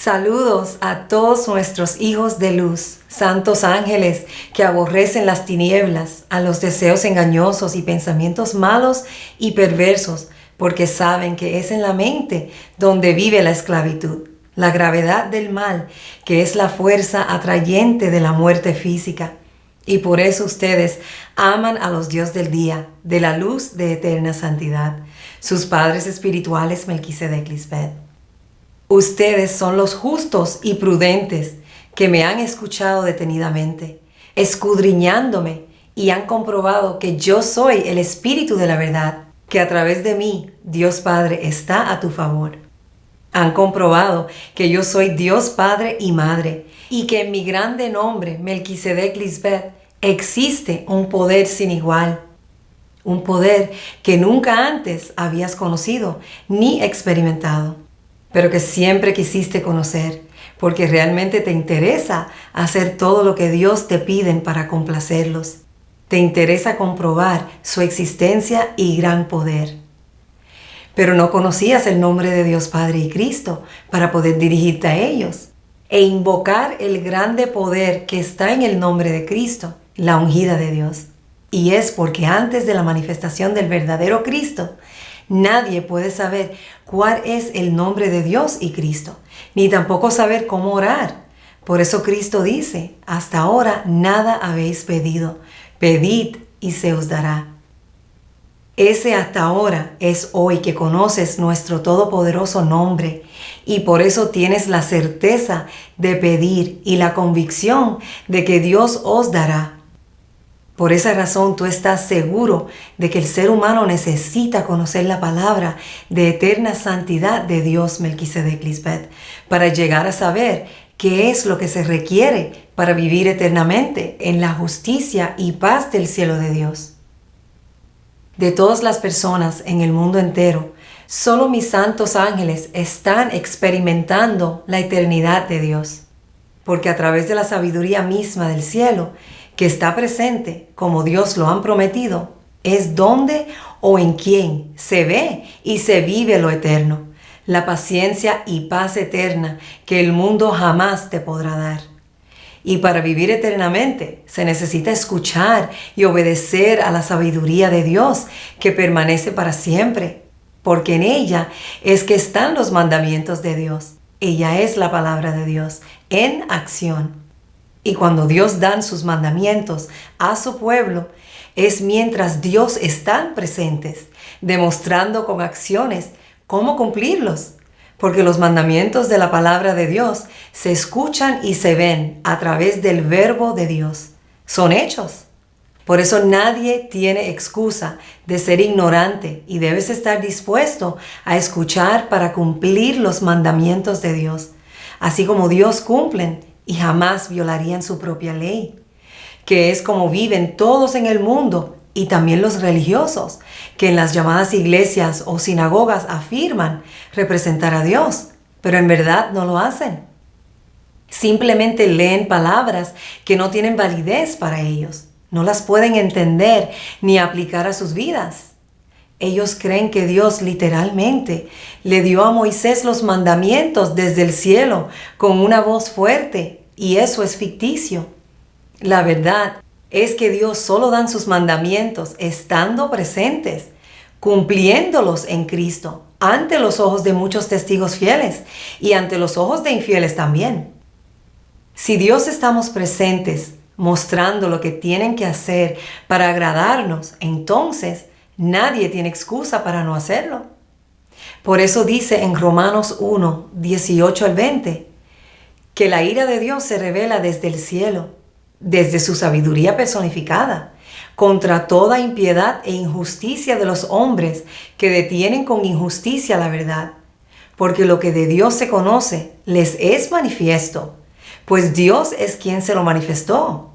Saludos a todos nuestros hijos de luz, santos ángeles que aborrecen las tinieblas, a los deseos engañosos y pensamientos malos y perversos, porque saben que es en la mente donde vive la esclavitud, la gravedad del mal, que es la fuerza atrayente de la muerte física. Y por eso ustedes aman a los Dios del día, de la luz de eterna santidad, sus padres espirituales Melquisedec Lisbeth. Ustedes son los justos y prudentes que me han escuchado detenidamente, escudriñándome, y han comprobado que yo soy el Espíritu de la verdad, que a través de mí Dios Padre está a tu favor. Han comprobado que yo soy Dios Padre y Madre, y que en mi grande nombre, Melquisedec Lisbeth, existe un poder sin igual. Un poder que nunca antes habías conocido ni experimentado, pero que siempre quisiste conocer, porque realmente te interesa hacer todo lo que Dios te pide para complacerlos. Te interesa comprobar su existencia y gran poder. Pero no conocías el nombre de Dios Padre y Cristo para poder dirigirte a ellos e invocar el grande poder que está en el nombre de Cristo, la ungida de Dios. Y es porque antes de la manifestación del verdadero Cristo, nadie puede saber cuál es el nombre de Dios y Cristo, ni tampoco saber cómo orar. Por eso Cristo dice, hasta ahora nada habéis pedido, pedid y se os dará. Ese hasta ahora es hoy que conoces nuestro todopoderoso nombre y por eso tienes la certeza de pedir y la convicción de que Dios os dará. Por esa razón tú estás seguro de que el ser humano necesita conocer la palabra de eterna santidad de Dios Melquisedec Lisbeth para llegar a saber qué es lo que se requiere para vivir eternamente en la justicia y paz del cielo de Dios. De todas las personas en el mundo entero, solo mis santos ángeles están experimentando la eternidad de Dios, porque a través de la sabiduría misma del cielo, que está presente como Dios lo han prometido, es donde o en quien se ve y se vive lo eterno, la paciencia y paz eterna que el mundo jamás te podrá dar. Y para vivir eternamente se necesita escuchar y obedecer a la sabiduría de Dios que permanece para siempre, porque en ella es que están los mandamientos de Dios. Ella es la palabra de Dios en acción. Y cuando Dios da sus mandamientos a su pueblo, es mientras Dios están presentes, demostrando con acciones cómo cumplirlos. Porque los mandamientos de la palabra de Dios se escuchan y se ven a través del verbo de Dios. Son hechos. Por eso nadie tiene excusa de ser ignorante y debes estar dispuesto a escuchar para cumplir los mandamientos de Dios, así como Dios cumplen y jamás violarían su propia ley, que es como viven todos en el mundo y también los religiosos, que en las llamadas iglesias o sinagogas afirman representar a Dios, pero en verdad no lo hacen. Simplemente leen palabras que no tienen validez para ellos, no las pueden entender ni aplicar a sus vidas. Ellos creen que Dios literalmente le dio a Moisés los mandamientos desde el cielo con una voz fuerte, y eso es ficticio. La verdad es que Dios solo da sus mandamientos estando presentes, cumpliéndolos en Cristo, ante los ojos de muchos testigos fieles y ante los ojos de infieles también. Si Dios estamos presentes, mostrando lo que tienen que hacer para agradarnos, entonces nadie tiene excusa para no hacerlo. Por eso dice en Romanos 1, 18 al 20, que la ira de Dios se revela desde el cielo, desde su sabiduría personificada, contra toda impiedad e injusticia de los hombres que detienen con injusticia la verdad. Porque lo que de Dios se conoce les es manifiesto, pues Dios es quien se lo manifestó.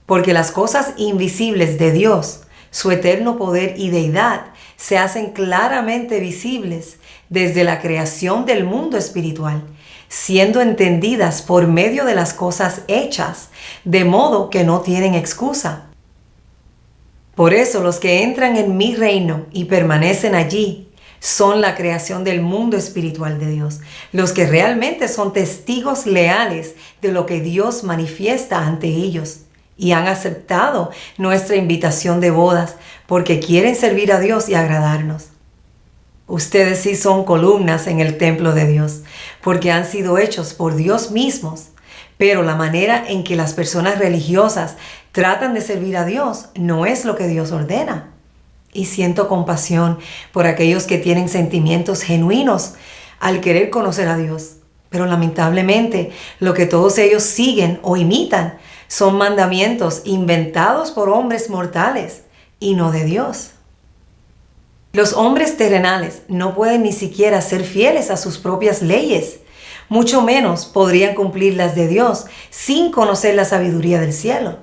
Porque las cosas invisibles de Dios, su eterno poder y deidad, se hacen claramente visibles desde la creación del mundo espiritual, siendo entendidas por medio de las cosas hechas, de modo que no tienen excusa. Por eso los que entran en mi reino y permanecen allí, son la creación del mundo espiritual de Dios, los que realmente son testigos leales de lo que Dios manifiesta ante ellos y han aceptado nuestra invitación de bodas porque quieren servir a Dios y agradarnos. Ustedes sí son columnas en el templo de Dios, porque han sido hechos por Dios mismos, pero la manera en que las personas religiosas tratan de servir a Dios no es lo que Dios ordena. Y siento compasión por aquellos que tienen sentimientos genuinos al querer conocer a Dios. Pero lamentablemente lo que todos ellos siguen o imitan son mandamientos inventados por hombres mortales y no de Dios. Los hombres terrenales no pueden ni siquiera ser fieles a sus propias leyes, mucho menos podrían cumplir las de Dios sin conocer la sabiduría del cielo.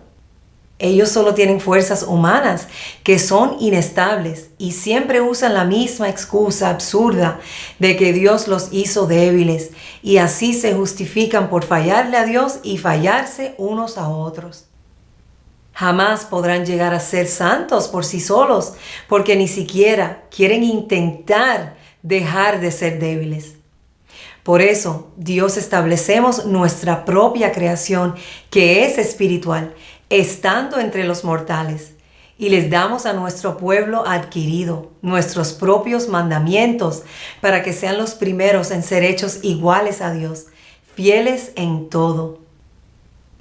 Ellos solo tienen fuerzas humanas que son inestables y siempre usan la misma excusa absurda de que Dios los hizo débiles y así se justifican por fallarle a Dios y fallarse unos a otros. Jamás podrán llegar a ser santos por sí solos porque ni siquiera quieren intentar dejar de ser débiles. Por eso, Dios establecemos nuestra propia creación que es espiritual, estando entre los mortales, y les damos a nuestro pueblo adquirido nuestros propios mandamientos para que sean los primeros en ser hechos iguales a Dios, fieles en todo.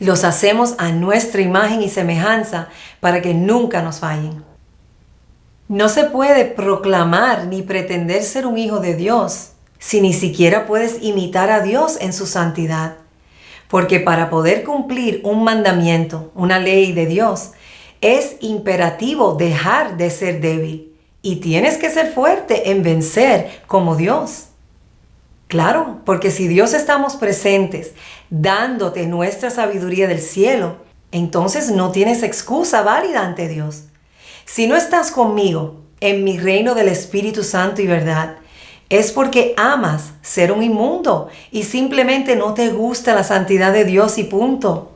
Los hacemos a nuestra imagen y semejanza para que nunca nos fallen. No se puede proclamar ni pretender ser un hijo de Dios si ni siquiera puedes imitar a Dios en su santidad. Porque para poder cumplir un mandamiento, una ley de Dios, es imperativo dejar de ser débil y tienes que ser fuerte en vencer como Dios. Claro, porque si Dios estamos presentes dándote nuestra sabiduría del cielo, entonces no tienes excusa válida ante Dios. Si no estás conmigo en mi reino del Espíritu Santo y verdad, es porque amas ser un inmundo y simplemente no te gusta la santidad de Dios y punto.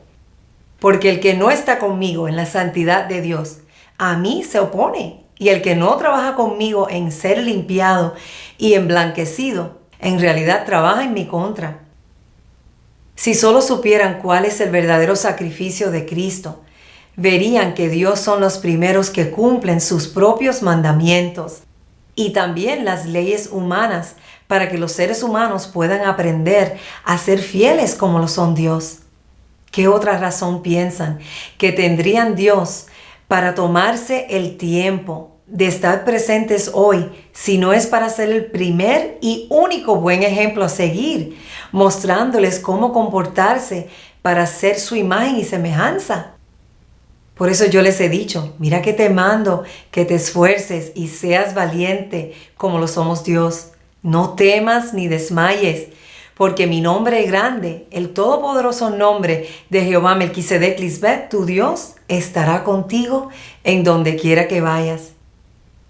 Porque el que no está conmigo en la santidad de Dios, a mí se opone. Y el que no trabaja conmigo en ser limpiado y emblanquecido, en realidad trabaja en mi contra. Si solo supieran cuál es el verdadero sacrificio de Cristo, verían que Dios son los primeros que cumplen sus propios mandamientos y también las leyes humanas para que los seres humanos puedan aprender a ser fieles como lo son Dios. ¿Qué otra razón piensan que tendrían Dios para tomarse el tiempo de estar presentes hoy si no es para ser el primer y único buen ejemplo a seguir, mostrándoles cómo comportarse para ser su imagen y semejanza? Por eso yo les he dicho, mira que te mando que te esfuerces y seas valiente como lo somos Dios. No temas ni desmayes, porque mi nombre grande, el todopoderoso nombre de Jehová Melquisedec Lisbeth, tu Dios, estará contigo en donde quiera que vayas.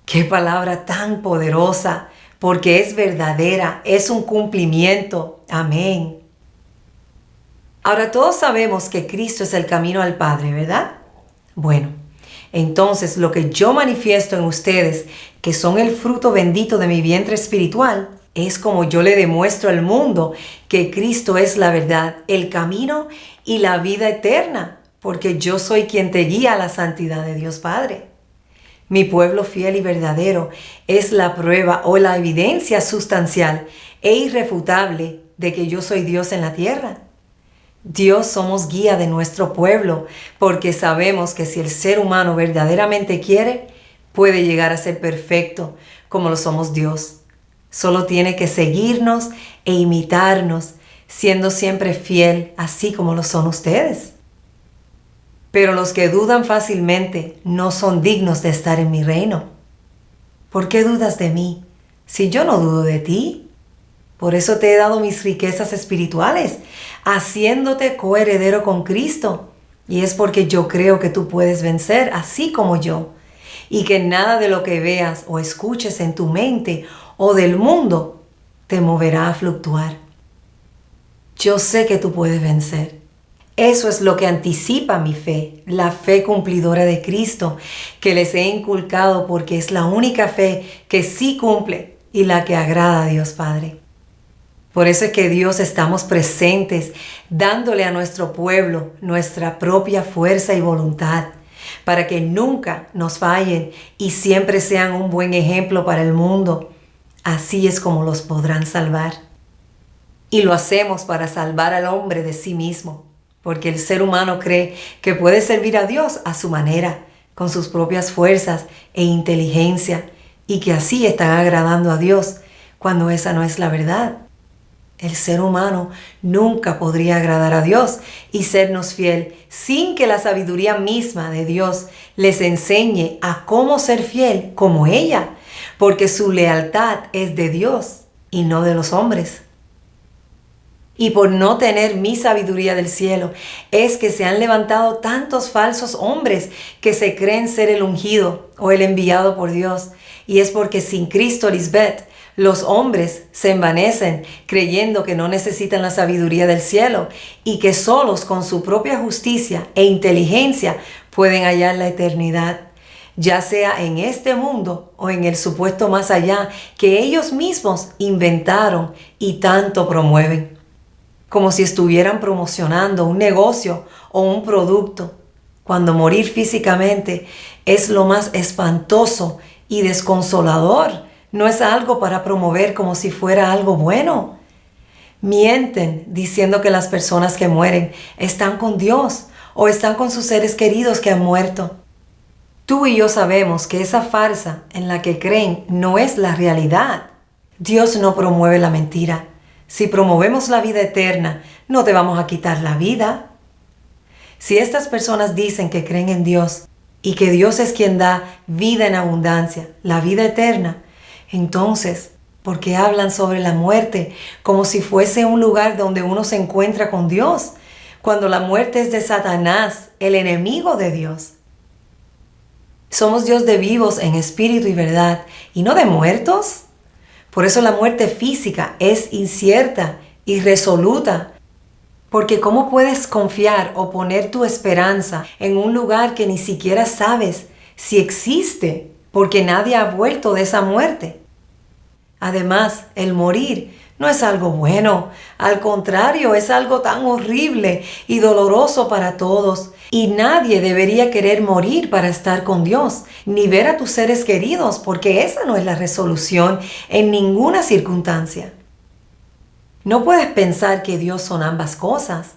Qué palabra tan poderosa, porque es verdadera, es un cumplimiento. Amén. Ahora todos sabemos que Cristo es el camino al Padre, ¿verdad? Bueno, entonces lo que yo manifiesto en ustedes, que son el fruto bendito de mi vientre espiritual, es como yo le demuestro al mundo que Cristo es la verdad, el camino y la vida eterna, porque yo soy quien te guía a la santidad de Dios Padre. Mi pueblo fiel y verdadero es la prueba o la evidencia sustancial e irrefutable de que yo soy Dios en la tierra. Dios somos guía de nuestro pueblo porque sabemos que si el ser humano verdaderamente quiere, puede llegar a ser perfecto como lo somos Dios. Solo tiene que seguirnos e imitarnos, siendo siempre fiel, así como lo son ustedes. Pero los que dudan fácilmente no son dignos de estar en mi reino. ¿Por qué dudas de mí si yo no dudo de ti? Por eso te he dado mis riquezas espirituales, haciéndote coheredero con Cristo. Y es porque yo creo que tú puedes vencer así como yo, y que nada de lo que veas o escuches en tu mente o del mundo te moverá a fluctuar. Yo sé que tú puedes vencer. Eso es lo que anticipa mi fe, la fe cumplidora de Cristo, que les he inculcado porque es la única fe que sí cumple y la que agrada a Dios Padre. Por eso es que Dios estamos presentes, dándole a nuestro pueblo nuestra propia fuerza y voluntad, para que nunca nos fallen y siempre sean un buen ejemplo para el mundo. Así es como los podrán salvar. Y lo hacemos para salvar al hombre de sí mismo, porque el ser humano cree que puede servir a Dios a su manera, con sus propias fuerzas e inteligencia, y que así están agradando a Dios, cuando esa no es la verdad. El ser humano nunca podría agradar a Dios y sernos fiel sin que la sabiduría misma de Dios les enseñe a cómo ser fiel como ella, porque su lealtad es de Dios y no de los hombres. Y por no tener mi sabiduría del cielo, es que se han levantado tantos falsos hombres que se creen ser el ungido o el enviado por Dios. Y es porque sin Cristo, Lisbeth, los hombres se envanecen creyendo que no necesitan la sabiduría del cielo y que solos con su propia justicia e inteligencia pueden hallar la eternidad, ya sea en este mundo o en el supuesto más allá que ellos mismos inventaron y tanto promueven, como si estuvieran promocionando un negocio o un producto, cuando morir físicamente es lo más espantoso y desconsolador. No es algo para promover como si fuera algo bueno. Mienten diciendo que las personas que mueren están con Dios o están con sus seres queridos que han muerto. Tú y yo sabemos que esa farsa en la que creen no es la realidad. Dios no promueve la mentira. Si promovemos la vida eterna, no te vamos a quitar la vida. Si estas personas dicen que creen en Dios y que Dios es quien da vida en abundancia, la vida eterna, entonces, ¿por qué hablan sobre la muerte como si fuese un lugar donde uno se encuentra con Dios, cuando la muerte es de Satanás, el enemigo de Dios? Somos Dios de vivos en espíritu y verdad, y no de muertos. Por eso la muerte física es incierta, irresoluta, porque ¿cómo puedes confiar o poner tu esperanza en un lugar que ni siquiera sabes si existe, porque nadie ha vuelto de esa muerte? Además, el morir no es algo bueno, al contrario, es algo tan horrible y doloroso para todos. Y nadie debería querer morir para estar con Dios, ni ver a tus seres queridos, porque esa no es la resolución en ninguna circunstancia. No puedes pensar que Dios son ambas cosas.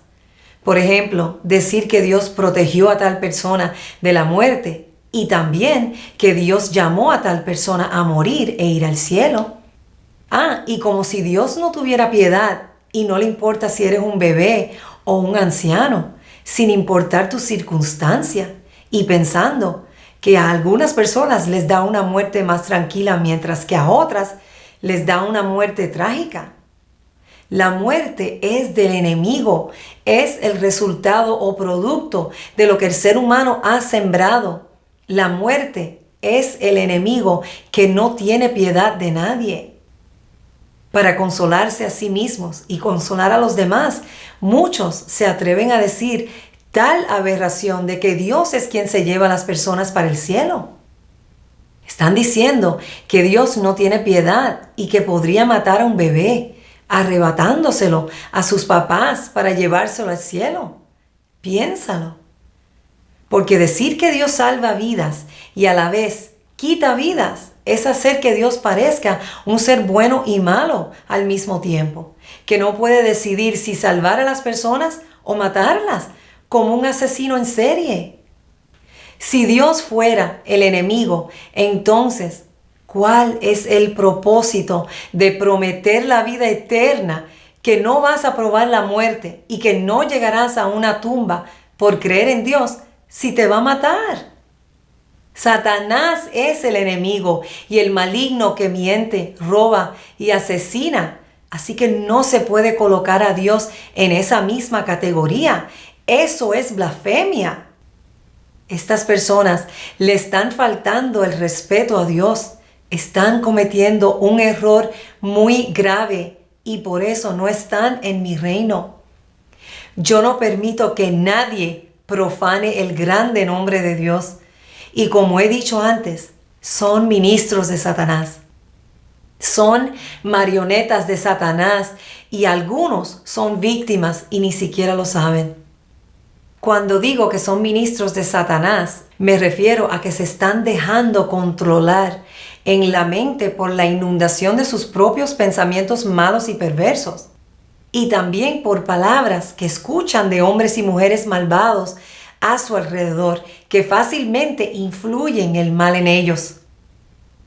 Por ejemplo, decir que Dios protegió a tal persona de la muerte y también que Dios llamó a tal persona a morir e ir al cielo. Y como si Dios no tuviera piedad y no le importa si eres un bebé o un anciano, sin importar tu circunstancia, y pensando que a algunas personas les da una muerte más tranquila mientras que a otras les da una muerte trágica. La muerte es del enemigo, es el resultado o producto de lo que el ser humano ha sembrado. La muerte es el enemigo que no tiene piedad de nadie. Para consolarse a sí mismos y consolar a los demás, muchos se atreven a decir tal aberración de que Dios es quien se lleva a las personas para el cielo. Están diciendo que Dios no tiene piedad y que podría matar a un bebé, arrebatándoselo a sus papás para llevárselo al cielo. Piénsalo. Porque decir que Dios salva vidas y a la vez quita vidas es hacer que Dios parezca un ser bueno y malo al mismo tiempo, que no puede decidir si salvar a las personas o matarlas, como un asesino en serie. Si Dios fuera el enemigo, entonces, ¿cuál es el propósito de prometer la vida eterna, que no vas a probar la muerte y que no llegarás a una tumba por creer en Dios si te va a matar? Satanás es el enemigo y el maligno que miente, roba y asesina. Así que no se puede colocar a Dios en esa misma categoría. Eso es blasfemia. Estas personas le están faltando el respeto a Dios. Están cometiendo un error muy grave y por eso no están en mi reino. Yo no permito que nadie profane el grande nombre de Dios. Y como he dicho antes, son ministros de Satanás. Son marionetas de Satanás y algunos son víctimas y ni siquiera lo saben. Cuando digo que son ministros de Satanás, me refiero a que se están dejando controlar en la mente por la inundación de sus propios pensamientos malos y perversos, y también por palabras que escuchan de hombres y mujeres malvados a su alrededor que fácilmente influyen el mal en ellos.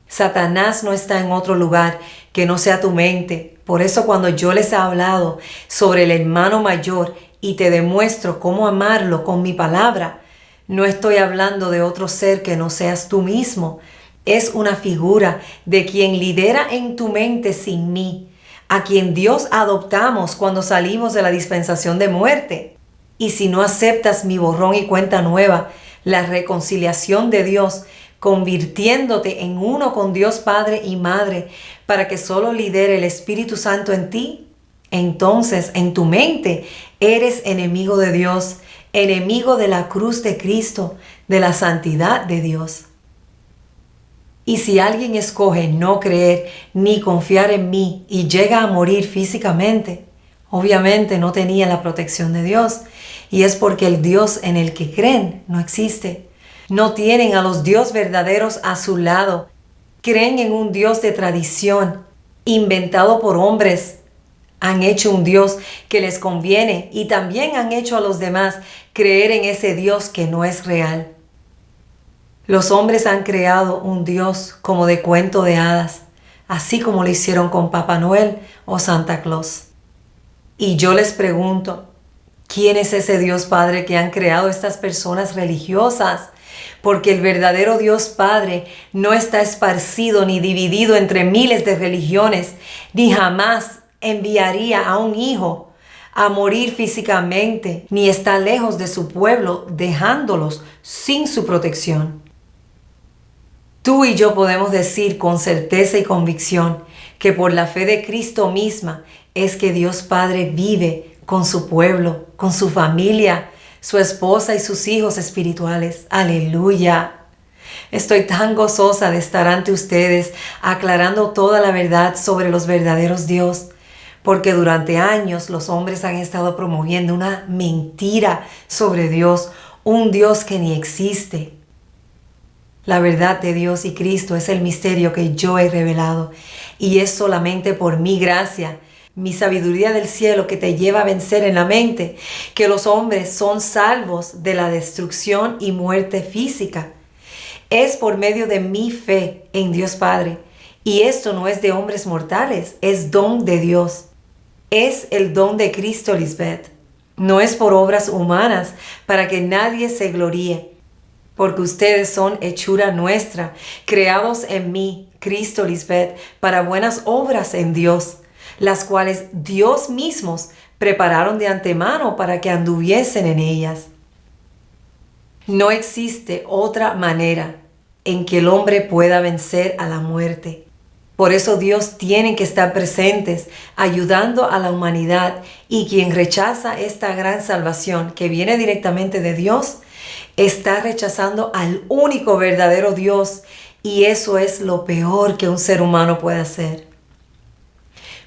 Satanás no está en otro lugar que no sea tu mente. Por eso cuando yo les he hablado sobre el hermano mayor y te demuestro cómo amarlo con mi palabra, no estoy hablando de otro ser que no seas tú mismo. Es una figura de quien lidera en tu mente sin mí, a quien Dios adoptamos cuando salimos de la dispensación de muerte. Y si no aceptas mi borrón y cuenta nueva, la reconciliación de Dios, convirtiéndote en uno con Dios Padre y Madre, para que solo lidere el Espíritu Santo en ti, entonces en tu mente eres enemigo de Dios, enemigo de la cruz de Cristo, de la santidad de Dios. Y si alguien escoge no creer ni confiar en mí y llega a morir físicamente, obviamente no tenía la protección de Dios, y es porque el Dios en el que creen no existe. No tienen a los Dios verdaderos a su lado. Creen en un Dios de tradición, inventado por hombres. Han hecho un Dios que les conviene y también han hecho a los demás creer en ese Dios que no es real. Los hombres han creado un Dios como de cuento de hadas, así como lo hicieron con Papá Noel o Santa Claus. Y yo les pregunto, ¿quién es ese Dios Padre que han creado estas personas religiosas? Porque el verdadero Dios Padre no está esparcido ni dividido entre miles de religiones, ni jamás enviaría a un hijo a morir físicamente, ni está lejos de su pueblo, dejándolos sin su protección. Tú y yo podemos decir con certeza y convicción que por la fe de Cristo misma es que Dios Padre vive con su pueblo, con su familia, su esposa y sus hijos espirituales. ¡Aleluya! Estoy tan gozosa de estar ante ustedes aclarando toda la verdad sobre los verdaderos Dios, porque durante años los hombres han estado promoviendo una mentira sobre Dios, un Dios que ni existe. La verdad de Dios y Cristo es el misterio que yo he revelado, y es solamente por mi gracia, mi sabiduría del cielo que te lleva a vencer en la mente que los hombres son salvos de la destrucción y muerte física. Es por medio de mi fe en Dios Padre, y esto no es de hombres mortales, es don de Dios. Es el don de Cristo, Lisbeth. No es por obras humanas para que nadie se gloríe, porque ustedes son hechura nuestra, creados en mí, Cristo, Lisbeth, para buenas obras en Dios, las cuales Dios mismos prepararon de antemano para que anduviesen en ellas. No existe otra manera en que el hombre pueda vencer a la muerte. Por eso Dios tiene que estar presentes, ayudando a la humanidad, y quien rechaza esta gran salvación que viene directamente de Dios, está rechazando al único verdadero Dios, y eso es lo peor que un ser humano puede hacer.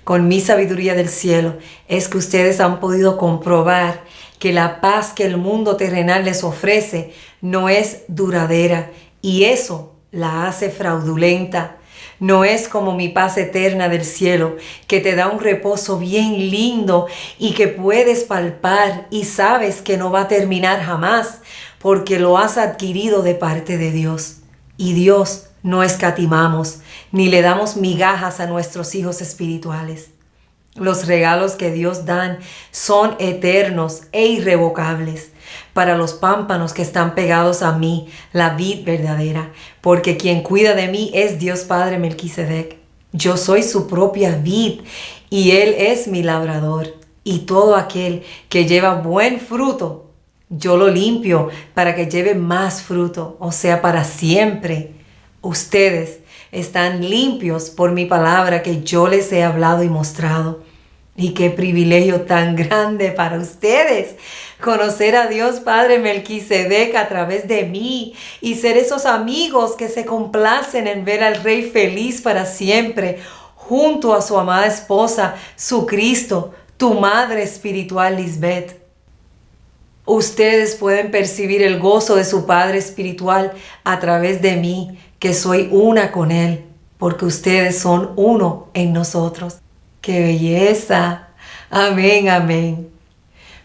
Con mi sabiduría del cielo es que ustedes han podido comprobar que la paz que el mundo terrenal les ofrece no es duradera, y eso la hace fraudulenta. No es como mi paz eterna del cielo, que te da un reposo bien lindo y que puedes palpar y sabes que no va a terminar jamás, porque lo has adquirido de parte de Dios. Y Dios no escatimamos, ni le damos migajas a nuestros hijos espirituales. Los regalos que Dios da son eternos e irrevocables para los pámpanos que están pegados a mí, la vid verdadera, porque quien cuida de mí es Dios Padre Melquisedec. Yo soy su propia vid y Él es mi labrador, y todo aquel que lleva buen fruto, yo lo limpio para que lleve más fruto, o sea, para siempre. Ustedes están limpios por mi palabra que yo les he hablado y mostrado. Y qué privilegio tan grande para ustedes conocer a Dios Padre Melquisedec a través de mí y ser esos amigos que se complacen en ver al Rey feliz para siempre, junto a su amada esposa, su Cristo, tu madre espiritual Lisbeth. Ustedes pueden percibir el gozo de su Padre espiritual a través de mí, que soy una con Él, porque ustedes son uno en nosotros. ¡Qué belleza! Amén, amén.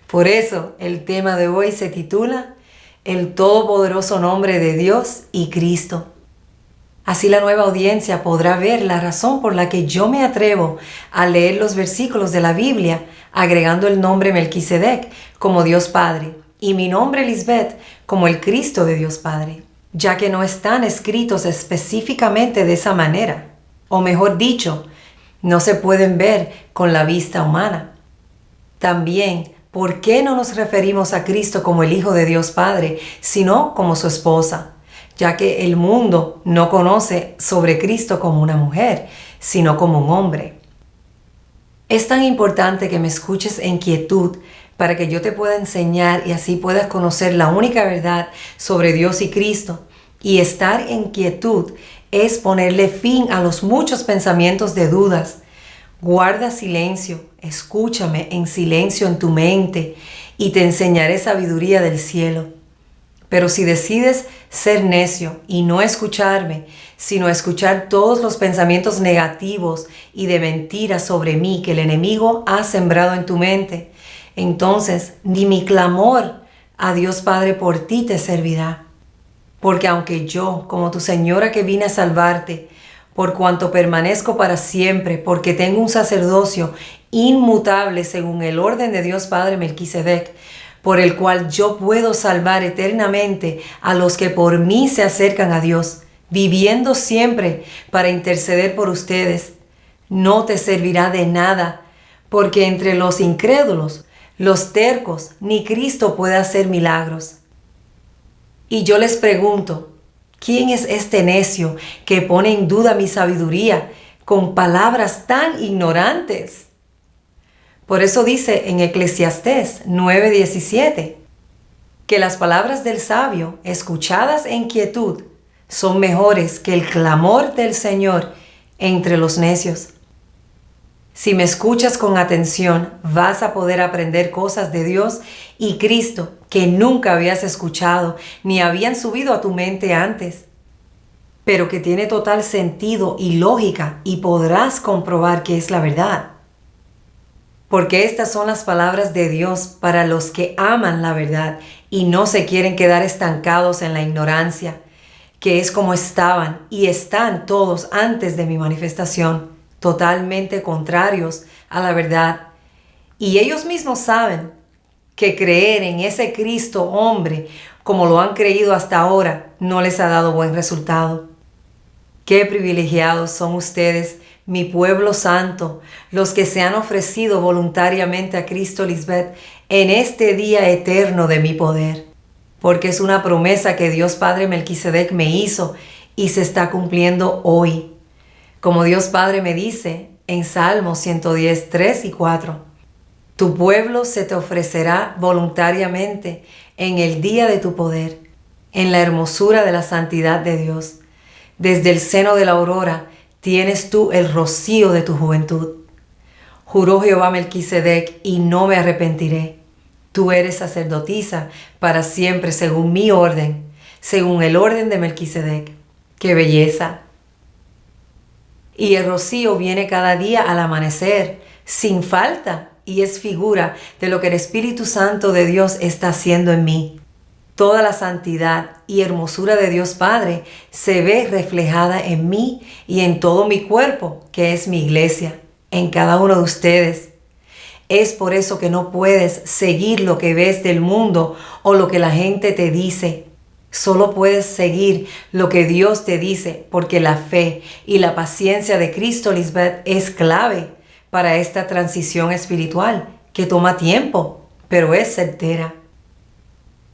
Por eso el tema de hoy se titula El todopoderoso nombre de Dios y Cristo. Así la nueva audiencia podrá ver la razón por la que yo me atrevo a leer los versículos de la Biblia agregando el nombre Melquisedec como Dios Padre y mi nombre Lisbeth como el Cristo de Dios Padre, ya que no están escritos específicamente de esa manera, o mejor dicho, no se pueden ver con la vista humana. También, ¿por qué no nos referimos a Cristo como el Hijo de Dios Padre, sino como su esposa? Ya que el mundo no conoce sobre Cristo como una mujer, sino como un hombre. Es tan importante que me escuches en quietud para que yo te pueda enseñar y así puedas conocer la única verdad sobre Dios y Cristo. Y estar en quietud es ponerle fin a los muchos pensamientos de dudas. Guarda silencio, escúchame en silencio en tu mente y te enseñaré sabiduría del cielo. Pero si decides ser necio y no escucharme, sino escuchar todos los pensamientos negativos y de mentiras sobre mí que el enemigo ha sembrado en tu mente, entonces ni mi clamor a Dios Padre por ti te servirá. Porque aunque yo, como tu señora que vine a salvarte, por cuanto permanezco para siempre, porque tengo un sacerdocio inmutable según el orden de Dios Padre Melquisedec, por el cual yo puedo salvar eternamente a los que por mí se acercan a Dios, viviendo siempre para interceder por ustedes. No te servirá de nada, porque entre los incrédulos, los tercos, ni Cristo puede hacer milagros. Y yo les pregunto, ¿quién es este necio que pone en duda mi sabiduría con palabras tan ignorantes? Por eso dice en Eclesiastés 9:17 que las palabras del sabio, escuchadas en quietud, son mejores que el clamor del Señor entre los necios. Si me escuchas con atención, vas a poder aprender cosas de Dios y Cristo que nunca habías escuchado ni habían subido a tu mente antes, pero que tiene total sentido y lógica y podrás comprobar que es la verdad. Porque estas son las palabras de Dios para los que aman la verdad y no se quieren quedar estancados en la ignorancia, que es como estaban y están todos antes de mi manifestación, totalmente contrarios a la verdad. Y ellos mismos saben que creer en ese Cristo hombre, como lo han creído hasta ahora, no les ha dado buen resultado. Qué privilegiados son ustedes, mi pueblo santo, los que se han ofrecido voluntariamente a Cristo Lisbeth en este día eterno de mi poder, porque es una promesa que Dios Padre Melquisedec me hizo y se está cumpliendo hoy. Como Dios Padre me dice en Salmos 110, 3 y 4, tu pueblo se te ofrecerá voluntariamente en el día de tu poder, en la hermosura de la santidad de Dios. Desde el seno de la aurora tienes tú el rocío de tu juventud. Juró Jehová Melquisedec, y no me arrepentiré. Tú eres sacerdotisa para siempre según mi orden, según el orden de Melquisedec. ¡Qué belleza! Y el rocío viene cada día al amanecer, sin falta, y es figura de lo que el Espíritu Santo de Dios está haciendo en mí. Toda la santidad y hermosura de Dios Padre se ve reflejada en mí y en todo mi cuerpo, que es mi iglesia, en cada uno de ustedes. Es por eso que no puedes seguir lo que ves del mundo o lo que la gente te dice. Solo puedes seguir lo que Dios te dice, porque la fe y la paciencia de Cristo Lisbeth es clave para esta transición espiritual, que toma tiempo, pero es certera.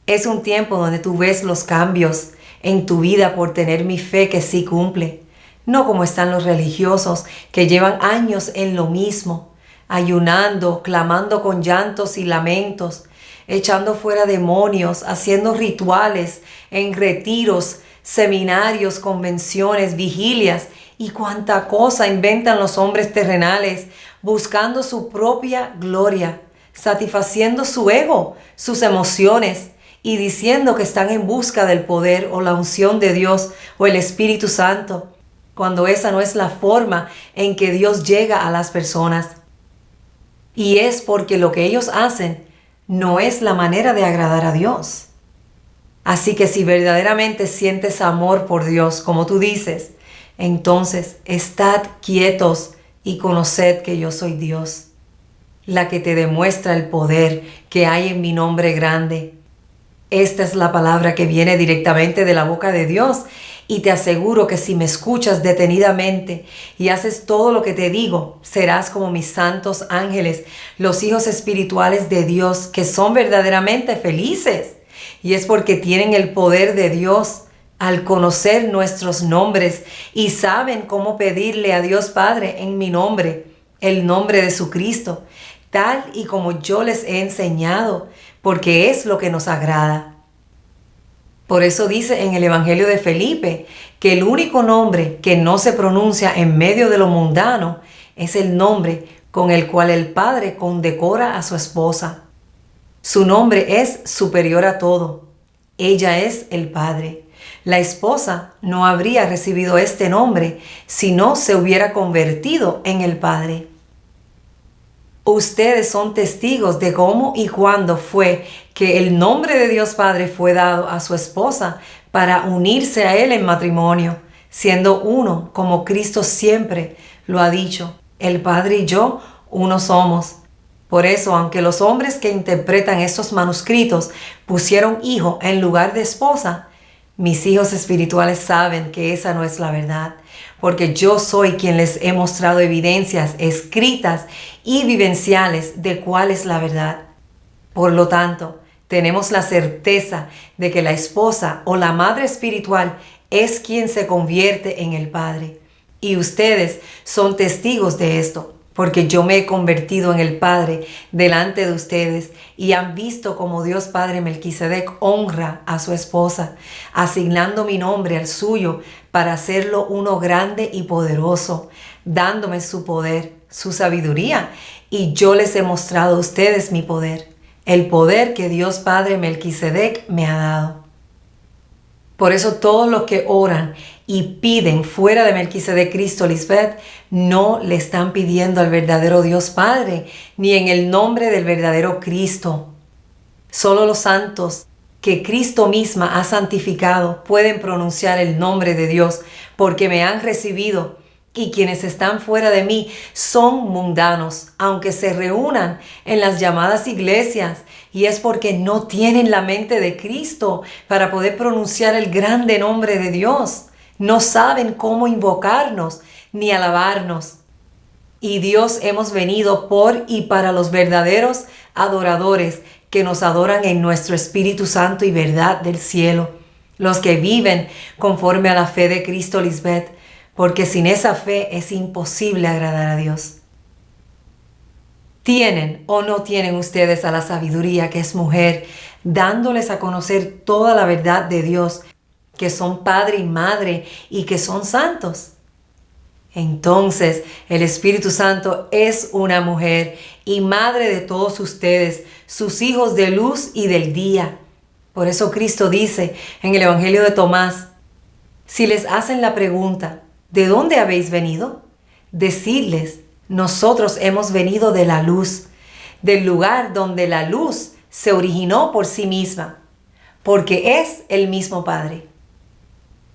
Es un tiempo donde tú ves los cambios en tu vida por tener mi fe que sí cumple. No como están los religiosos que llevan años en lo mismo, ayunando, clamando con llantos y lamentos, echando fuera demonios, haciendo rituales en retiros, seminarios, convenciones, vigilias Y cuánta cosa inventan los hombres terrenales, buscando su propia gloria, satisfaciendo su ego, sus emociones, y diciendo que están en busca del poder o la unción de Dios o el Espíritu Santo, cuando esa no es la forma en que Dios llega a las personas. Y es porque lo que ellos hacen no es la manera de agradar a Dios. Así que si verdaderamente sientes amor por Dios, como tú dices, entonces estad quietos y conoced que yo soy Dios, la que te demuestra el poder que hay en mi nombre grande. Esta es la palabra que viene directamente de la boca de Dios, y te aseguro que si me escuchas detenidamente y haces todo lo que te digo, serás como mis santos ángeles, los hijos espirituales de Dios, que son verdaderamente felices. Y es porque tienen el poder de Dios al conocer nuestros nombres y saben cómo pedirle a Dios Padre en mi nombre, el nombre de su Cristo, tal y como yo les he enseñado, porque es lo que nos agrada. Por eso dice en el Evangelio de Felipe que el único nombre que no se pronuncia en medio de lo mundano es el nombre con el cual el Padre condecora a su esposa. Su nombre es superior a todo. Ella es el Padre. La esposa no habría recibido este nombre si no se hubiera convertido en el Padre. Ustedes son testigos de cómo y cuándo fue que el nombre de Dios Padre fue dado a su esposa para unirse a Él en matrimonio, siendo uno como Cristo siempre lo ha dicho. El Padre y yo uno somos. Por eso, aunque los hombres que interpretan estos manuscritos pusieron hijo en lugar de esposa, mis hijos espirituales saben que esa no es la verdad, porque yo soy quien les he mostrado evidencias escritas y vivenciales de cuál es la verdad. Por lo tanto, tenemos la certeza de que la esposa o la madre espiritual es quien se convierte en el Padre. Y ustedes son testigos de esto, porque yo me he convertido en el Padre delante de ustedes y han visto cómo Dios Padre Melquisedec honra a su esposa, asignando mi nombre al suyo para hacerlo uno grande y poderoso, dándome su poder, su sabiduría, y yo les he mostrado a ustedes mi poder, el poder que Dios Padre Melquisedec me ha dado. Por eso todos los que oran y piden fuera de Melquisedec Cristo, Lisbeth, no le están pidiendo al verdadero Dios Padre, ni en el nombre del verdadero Cristo. Solo los santos que Cristo misma ha santificado pueden pronunciar el nombre de Dios, porque me han recibido, y quienes están fuera de mí son mundanos, aunque se reúnan en las llamadas iglesias, y es porque no tienen la mente de Cristo para poder pronunciar el grande nombre de Dios. No saben cómo invocarnos ni alabarnos. Y Dios hemos venido por y para los verdaderos adoradores que nos adoran en nuestro Espíritu Santo y verdad del cielo, los que viven conforme a la fe de Cristo, Lisbeth, porque sin esa fe es imposible agradar a Dios. ¿Tienen o no tienen ustedes a la sabiduría que es mujer, dándoles a conocer toda la verdad de Dios, que son padre y madre y que son santos? Entonces el Espíritu Santo es una mujer y madre de todos ustedes, sus hijos de luz y del día. Por eso Cristo dice en el Evangelio de Tomás, si les hacen la pregunta, ¿de dónde habéis venido? Decidles, nosotros hemos venido de la luz, del lugar donde la luz se originó por sí misma, porque es el mismo Padre.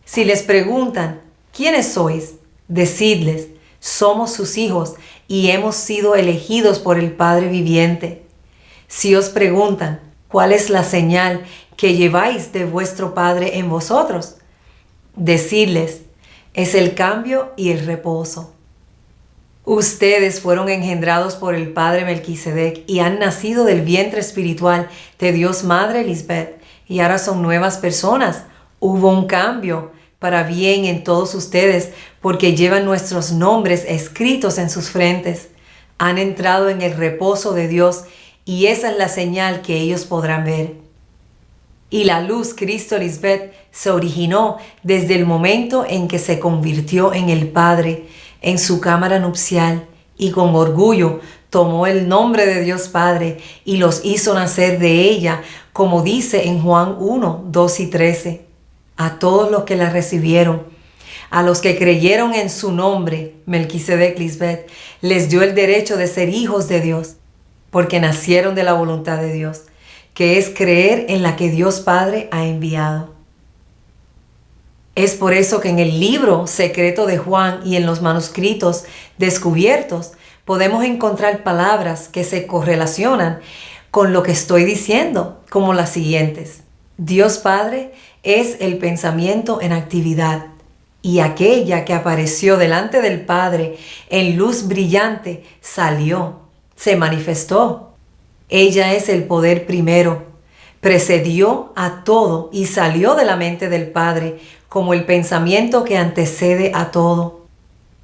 Si les preguntan, ¿quiénes sois? Decidles, somos sus hijos y hemos sido elegidos por el Padre viviente. Si os preguntan, ¿cuál es la señal que lleváis de vuestro Padre en vosotros? Decidles, es el cambio y el reposo. Ustedes fueron engendrados por el Padre Melquisedec y han nacido del vientre espiritual de Dios Madre Lisbeth, y ahora son nuevas personas. Hubo un cambio para bien en todos ustedes, porque llevan nuestros nombres escritos en sus frentes. Han entrado en el reposo de Dios, y esa es la señal que ellos podrán ver. Y la luz Cristo Lisbeth se originó desde el momento en que se convirtió en el Padre en su cámara nupcial y con orgullo tomó el nombre de Dios Padre y los hizo nacer de ella, como dice en Juan 1, 2 y 13. A todos los que la recibieron, a los que creyeron en su nombre, Melquisedec Lisbeth, les dio el derecho de ser hijos de Dios, porque nacieron de la voluntad de Dios, que es creer en la que Dios Padre ha enviado. Es por eso que en el libro secreto de Juan y en los manuscritos descubiertos podemos encontrar palabras que se correlacionan con lo que estoy diciendo, como las siguientes. Dios Padre es el pensamiento en actividad, y aquella que apareció delante del Padre en luz brillante salió, se manifestó. Ella es el poder primero, precedió a todo y salió de la mente del Padre como el pensamiento que antecede a todo.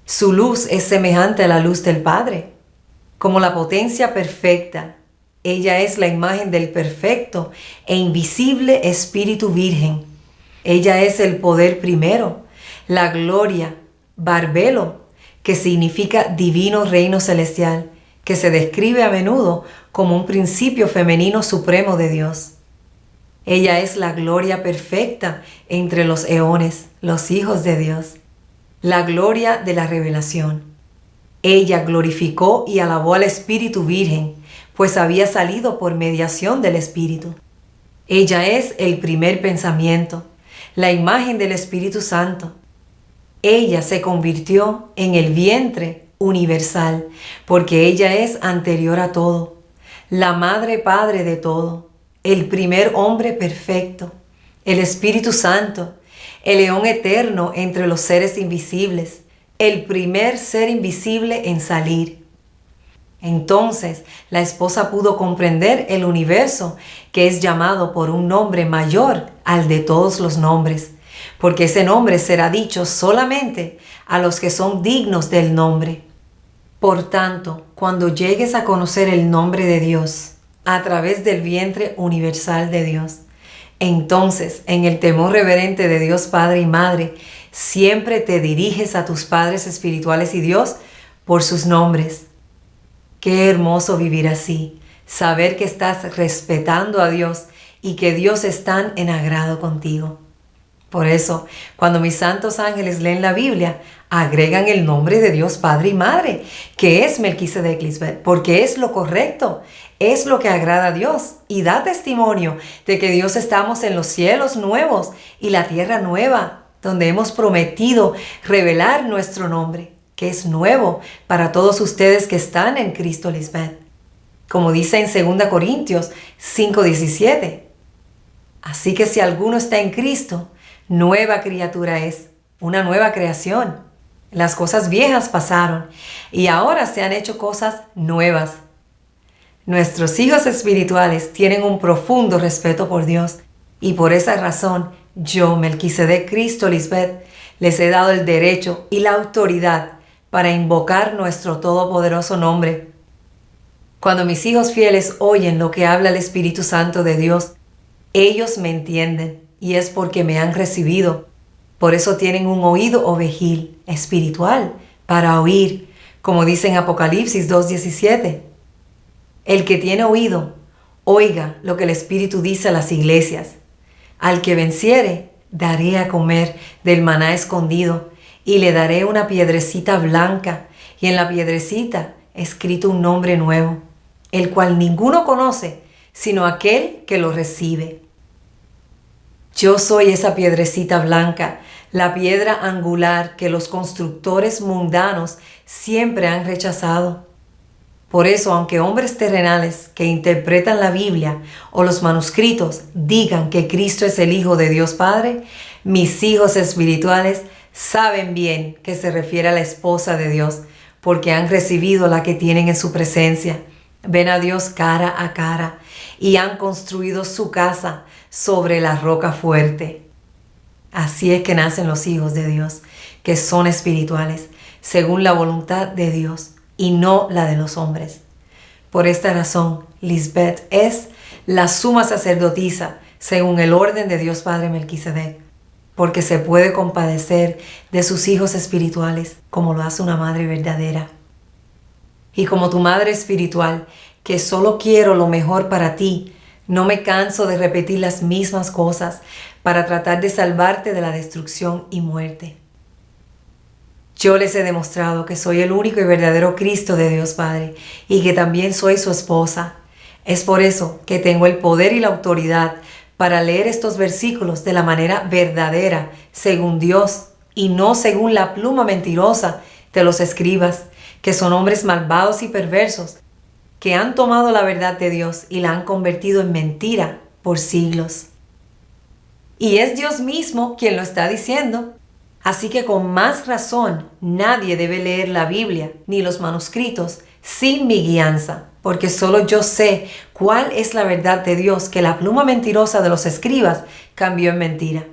Su luz es semejante a la luz del Padre, como la potencia perfecta. Ella es la imagen del perfecto e invisible Espíritu Virgen. Ella es el poder primero, la gloria, Barbelo, que significa divino reino celestial, que se describe a menudo como un principio femenino supremo de Dios. Ella es la gloria perfecta entre los eones, los hijos de Dios, la gloria de la revelación. Ella glorificó y alabó al Espíritu Virgen, pues había salido por mediación del Espíritu. Ella es el primer pensamiento, la imagen del Espíritu Santo. Ella se convirtió en el vientre universal, porque ella es anterior a todo, la madre padre de todo, el primer hombre perfecto, el Espíritu Santo, el león eterno entre los seres invisibles, el primer ser invisible en salir. Entonces la esposa pudo comprender el universo, que es llamado por un nombre mayor al de todos los nombres, porque ese nombre será dicho solamente a los que son dignos del nombre. Por tanto, cuando llegues a conocer el nombre de Dios a través del vientre universal de Dios, entonces, en el temor reverente de Dios Padre y Madre, siempre te diriges a tus padres espirituales y Dios por sus nombres. Qué hermoso vivir así, saber que estás respetando a Dios y que Dios está en agrado contigo. Por eso, cuando mis santos ángeles leen la Biblia, agregan el nombre de Dios Padre y Madre, que es Melquisedec Lisbeth, porque es lo correcto, es lo que agrada a Dios y da testimonio de que Dios estamos en los cielos nuevos y la tierra nueva, donde hemos prometido revelar nuestro nombre, que es nuevo para todos ustedes que están en Cristo Lisbeth. Como dice en 2 Corintios 5:17. Así que si alguno está en Cristo, nueva criatura es, una nueva creación. Las cosas viejas pasaron y ahora se han hecho cosas nuevas. Nuestros hijos espirituales tienen un profundo respeto por Dios y por esa razón yo, Melquisedec Cristo Lisbeth, les he dado el derecho y la autoridad para invocar nuestro todopoderoso nombre. Cuando mis hijos fieles oyen lo que habla el Espíritu Santo de Dios, ellos me entienden y es porque me han recibido. Por eso tienen un oído ovejil espiritual para oír, como dice en Apocalipsis 2:17. El que tiene oído, oiga lo que el Espíritu dice a las iglesias. Al que venciere, daré a comer del maná escondido y le daré una piedrecita blanca y en la piedrecita escrito un nombre nuevo, el cual ninguno conoce sino aquel que lo recibe. Yo soy esa piedrecita blanca, la piedra angular que los constructores mundanos siempre han rechazado. Por eso, aunque hombres terrenales que interpretan la Biblia o los manuscritos digan que Cristo es el Hijo de Dios Padre, mis hijos espirituales saben bien que se refiere a la esposa de Dios, porque han recibido la que tienen en su presencia. Ven a Dios cara a cara y han construido su casa sobre la roca fuerte. Así es que nacen los hijos de Dios, que son espirituales, según la voluntad de Dios y no la de los hombres. Por esta razón, Lisbeth es la suma sacerdotisa según el orden de Dios Padre Melquisedec, porque se puede compadecer de sus hijos espirituales como lo hace una madre verdadera. Y como tu madre espiritual, que solo quiero lo mejor para ti, no me canso de repetir las mismas cosas para tratar de salvarte de la destrucción y muerte. Yo les he demostrado que soy el único y verdadero Cristo de Dios Padre y que también soy su esposa. Es por eso que tengo el poder y la autoridad para leer estos versículos de la manera verdadera, según Dios, y no según la pluma mentirosa de los escribas, que son hombres malvados y perversos, que han tomado la verdad de Dios y la han convertido en mentira por siglos. Y es Dios mismo quien lo está diciendo. Así que con más razón nadie debe leer la Biblia ni los manuscritos sin mi guianza, porque solo yo sé cuál es la verdad de Dios que la pluma mentirosa de los escribas cambió en mentira.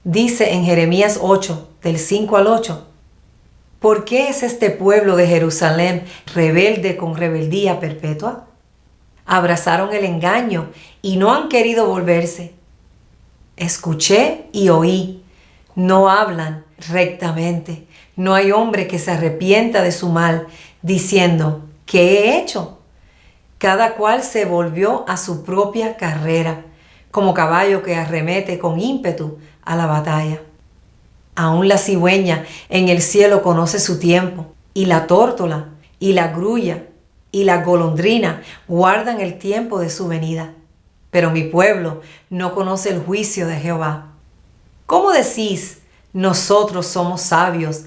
Dice en Jeremías 8, del 5 al 8, ¿por qué es este pueblo de Jerusalén rebelde con rebeldía perpetua? Abrazaron el engaño y no han querido volverse. Escuché y oí. No hablan rectamente. No hay hombre que se arrepienta de su mal, diciendo, ¿qué he hecho? Cada cual se volvió a su propia carrera, como caballo que arremete con ímpetu a la batalla. Aún la cigüeña en el cielo conoce su tiempo, y la tórtola, y la grulla, y la golondrina guardan el tiempo de su venida. Pero mi pueblo no conoce el juicio de Jehová. ¿Cómo decís, nosotros somos sabios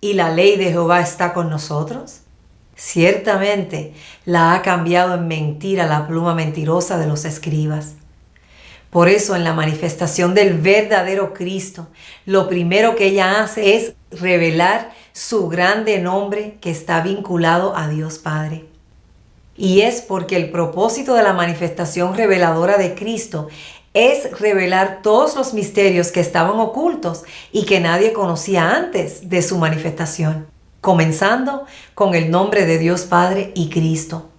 y la ley de Jehová está con nosotros? Ciertamente la ha cambiado en mentira la pluma mentirosa de los escribas. Por eso en la manifestación del verdadero Cristo, lo primero que ella hace es revelar su grande nombre que está vinculado a Dios Padre. Y es porque el propósito de la manifestación reveladora de Cristo es revelar todos los misterios que estaban ocultos y que nadie conocía antes de su manifestación, comenzando con el nombre de Dios Padre y Cristo.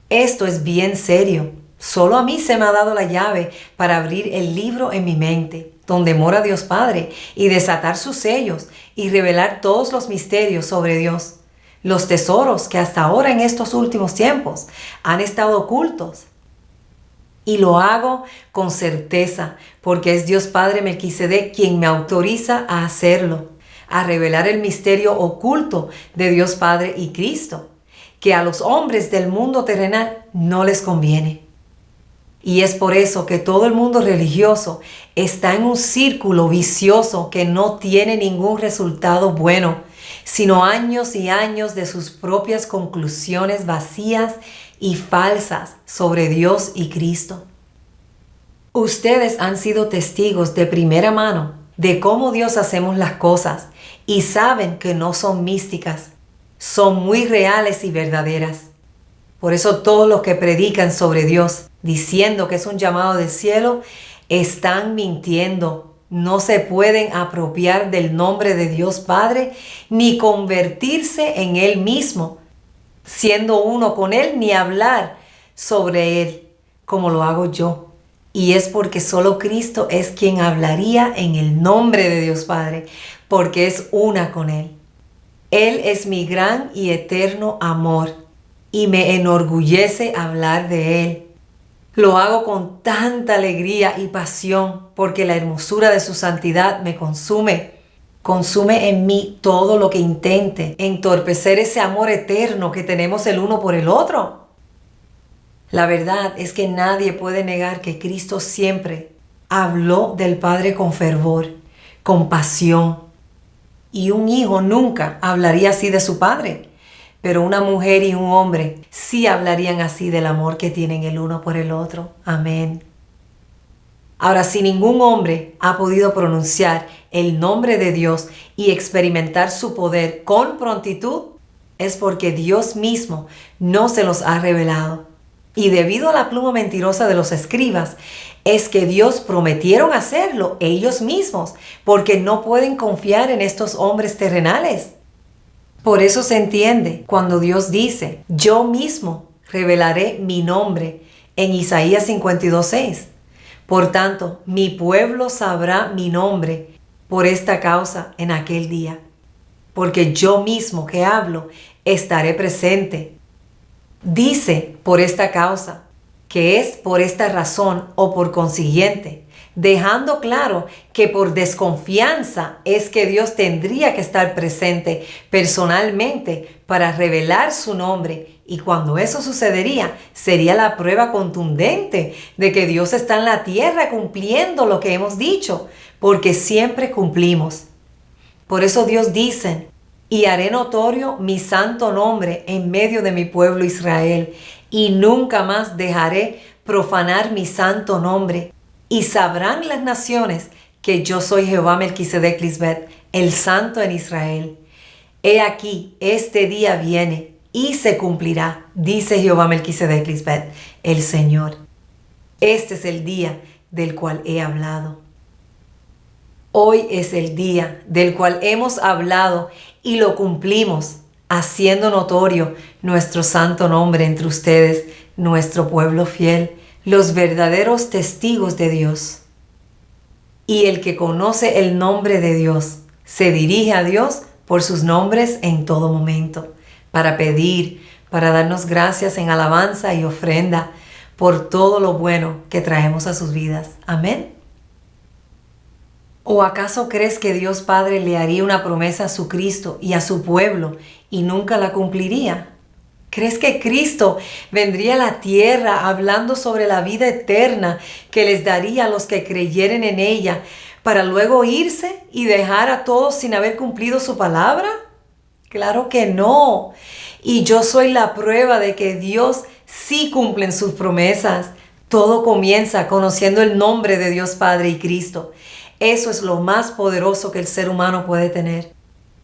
Esto es bien serio. Solo a mí se me ha dado la llave para abrir el libro en mi mente, donde mora Dios Padre, y desatar sus sellos y revelar todos los misterios sobre Dios, los tesoros que hasta ahora en estos últimos tiempos han estado ocultos. Y lo hago con certeza, porque es Dios Padre Melquisedec quien me autoriza a hacerlo, a revelar el misterio oculto de Dios Padre y Cristo, que a los hombres del mundo terrenal no les conviene. Y es por eso que todo el mundo religioso está en un círculo vicioso que no tiene ningún resultado bueno, sino años y años de sus propias conclusiones vacías y falsas sobre Dios y Cristo. Ustedes han sido testigos de primera mano de cómo Dios hacemos las cosas y saben que no son místicas, son muy reales y verdaderas. Por eso todos los que predican sobre Dios, diciendo que es un llamado del cielo, están mintiendo. No se pueden apropiar del nombre de Dios Padre ni convertirse en Él mismo, siendo uno con Él, ni hablar sobre Él como lo hago yo. Y es porque solo Cristo es quien hablaría en el nombre de Dios Padre, porque es una con Él. Él es mi gran y eterno amor y me enorgullece hablar de Él. Lo hago con tanta alegría y pasión porque la hermosura de su santidad me consume. Consume en mí todo lo que intente entorpecer ese amor eterno que tenemos el uno por el otro. La verdad es que nadie puede negar que Cristo siempre habló del Padre con fervor, con pasión. Y un hijo nunca hablaría así de su padre. Pero una mujer y un hombre sí hablarían así del amor que tienen el uno por el otro. Amén. Ahora, si ningún hombre ha podido pronunciar el nombre de Dios y experimentar su poder con prontitud, es porque Dios mismo no se los ha revelado. Y debido a la pluma mentirosa de los escribas, es que Dios prometieron hacerlo ellos mismos, porque no pueden confiar en estos hombres terrenales. Por eso se entiende cuando Dios dice, yo mismo revelaré mi nombre en Isaías 52:6, Por tanto, mi pueblo sabrá mi nombre por esta causa en aquel día. Porque yo mismo que hablo estaré presente. Dice por esta causa, que es por esta razón o por consiguiente, dejando claro que por desconfianza es que Dios tendría que estar presente personalmente para revelar su nombre, y cuando eso sucedería sería la prueba contundente de que Dios está en la tierra cumpliendo lo que hemos dicho, porque siempre cumplimos. Por eso Dios dice: y haré notorio mi santo nombre en medio de mi pueblo Israel, y nunca más dejaré profanar mi santo nombre. Y sabrán las naciones que yo soy Jehová Melquisedec Lisbeth, el santo en Israel. He aquí, este día viene y se cumplirá, dice Jehová Melquisedec Lisbeth, el Señor. Este es el día del cual he hablado. Hoy es el día del cual hemos hablado y lo cumplimos, haciendo notorio nuestro santo nombre entre ustedes, nuestro pueblo fiel, los verdaderos testigos de Dios. Y el que conoce el nombre de Dios se dirige a Dios por sus nombres en todo momento, para pedir, para darnos gracias en alabanza y ofrenda por todo lo bueno que traemos a sus vidas. Amén. ¿O acaso crees que Dios Padre le haría una promesa a su Cristo y a su pueblo y nunca la cumpliría? ¿Crees que Cristo vendría a la tierra hablando sobre la vida eterna que les daría a los que creyeren en ella, para luego irse y dejar a todos sin haber cumplido su palabra? Claro que no. Y yo soy la prueba de que Dios sí cumple sus promesas. Todo comienza conociendo el nombre de Dios Padre y Cristo. Eso es lo más poderoso que el ser humano puede tener.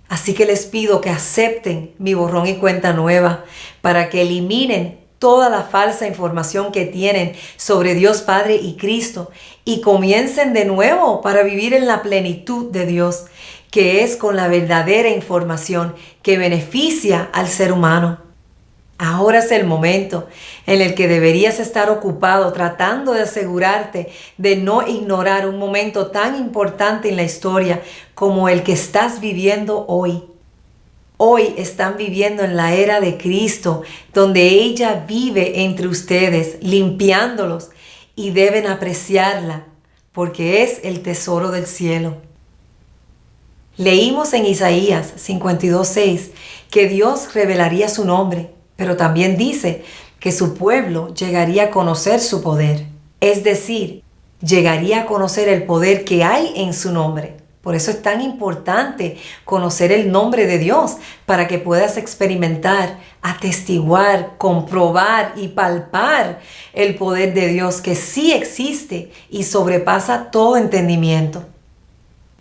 Así que les pido que acepten mi borrón y cuenta nueva para que eliminen toda la falsa información que tienen sobre Dios Padre y Cristo y comiencen de nuevo para vivir en la plenitud de Dios, que es con la verdadera información que beneficia al ser humano. Ahora es el momento en el que deberías estar ocupado tratando de asegurarte de no ignorar un momento tan importante en la historia como el que estás viviendo hoy. Hoy están viviendo en la era de Cristo, donde ella vive entre ustedes, limpiándolos, y deben apreciarla, porque es el tesoro del cielo. Leímos en Isaías 52:6 que Dios revelaría su nombre, pero también dice que su pueblo llegaría a conocer su poder. Es decir, llegaría a conocer el poder que hay en su nombre. Por eso es tan importante conocer el nombre de Dios, para que puedas experimentar, atestiguar, comprobar y palpar el poder de Dios que sí existe y sobrepasa todo entendimiento.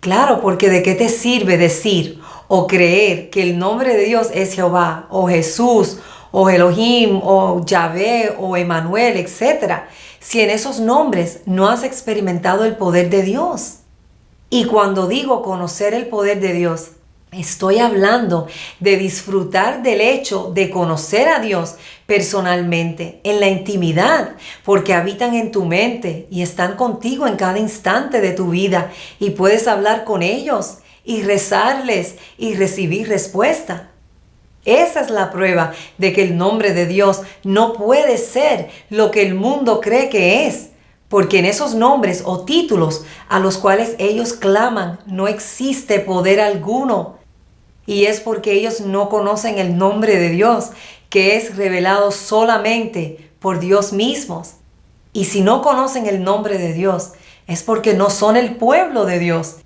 Claro, porque ¿de qué te sirve decir o creer que el nombre de Dios es Jehová o Jesús o Elohim o Yahvé o Emmanuel, etcétera, si en esos nombres no has experimentado el poder de Dios? Y cuando digo conocer el poder de Dios, estoy hablando de disfrutar del hecho de conocer a Dios personalmente, en la intimidad, porque habitan en tu mente y están contigo en cada instante de tu vida, y puedes hablar con ellos y rezarles y recibir respuesta. Esa es la prueba de que el nombre de Dios no puede ser lo que el mundo cree que es, porque en esos nombres o títulos a los cuales ellos claman no existe poder alguno. Y es porque ellos no conocen el nombre de Dios, que es revelado solamente por Dios mismos. Y si no conocen el nombre de Dios, es porque no son el pueblo de Dios.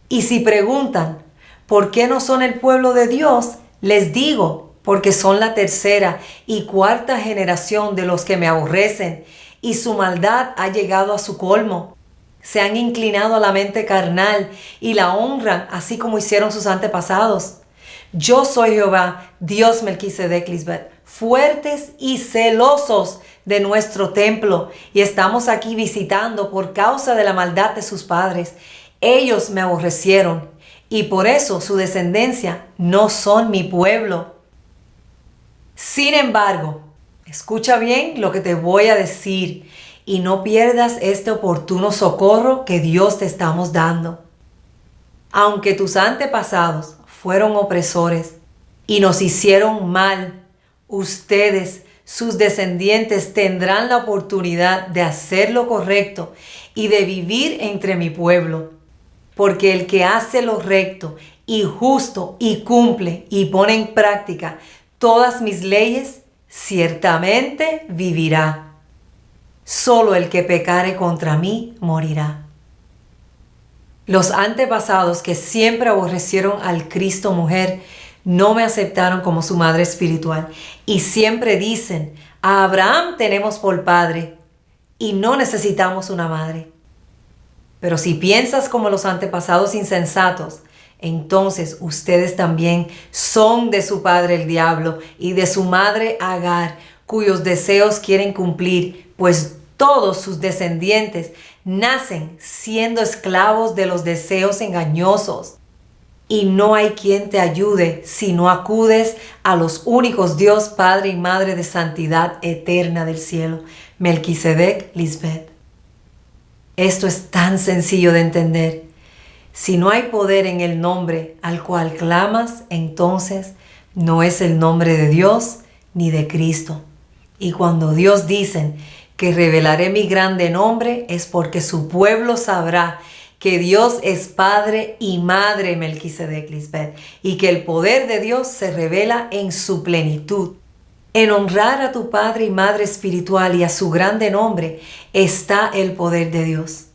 Y si preguntan, ¿por qué no son el pueblo de Dios?, les digo, porque son la tercera y cuarta generación de los que me aborrecen, y su maldad ha llegado a su colmo. Se han inclinado a la mente carnal y la honran, así como hicieron sus antepasados. Yo soy Jehová, Dios Melquisedec Lisbeth, fuertes y celosos de nuestro templo, y estamos aquí visitando por causa de la maldad de sus padres. Ellos me aborrecieron, y por eso su descendencia no son mi pueblo. Sin embargo, escucha bien lo que te voy a decir, y no pierdas este oportuno socorro que Dios te estamos dando. Aunque tus antepasados fueron opresores y nos hicieron mal, ustedes, sus descendientes, tendrán la oportunidad de hacer lo correcto y de vivir entre mi pueblo. Porque el que hace lo recto y justo y cumple y pone en práctica todas mis leyes, ciertamente vivirá. Solo el que pecare contra mí morirá. Los antepasados que siempre aborrecieron al Cristo mujer no me aceptaron como su madre espiritual y siempre dicen: a Abraham tenemos por padre y no necesitamos una madre. Pero si piensas como los antepasados insensatos, entonces ustedes también son de su padre el diablo y de su madre Agar, cuyos deseos quieren cumplir, pues todos sus descendientes nacen siendo esclavos de los deseos engañosos. Y no hay quien te ayude si no acudes a los únicos Dios, Padre y Madre de santidad eterna del cielo, Melquisedec, Lisbeth. Esto es tan sencillo de entender. Si no hay poder en el nombre al cual clamas, entonces no es el nombre de Dios ni de Cristo. Y cuando Dios dice que revelaré mi grande nombre, es porque su pueblo sabrá que Dios es Padre y Madre Melquisedec, Lisbeth, y que el poder de Dios se revela en su plenitud. En honrar a tu Padre y Madre espiritual y a su grande nombre está el poder de Dios.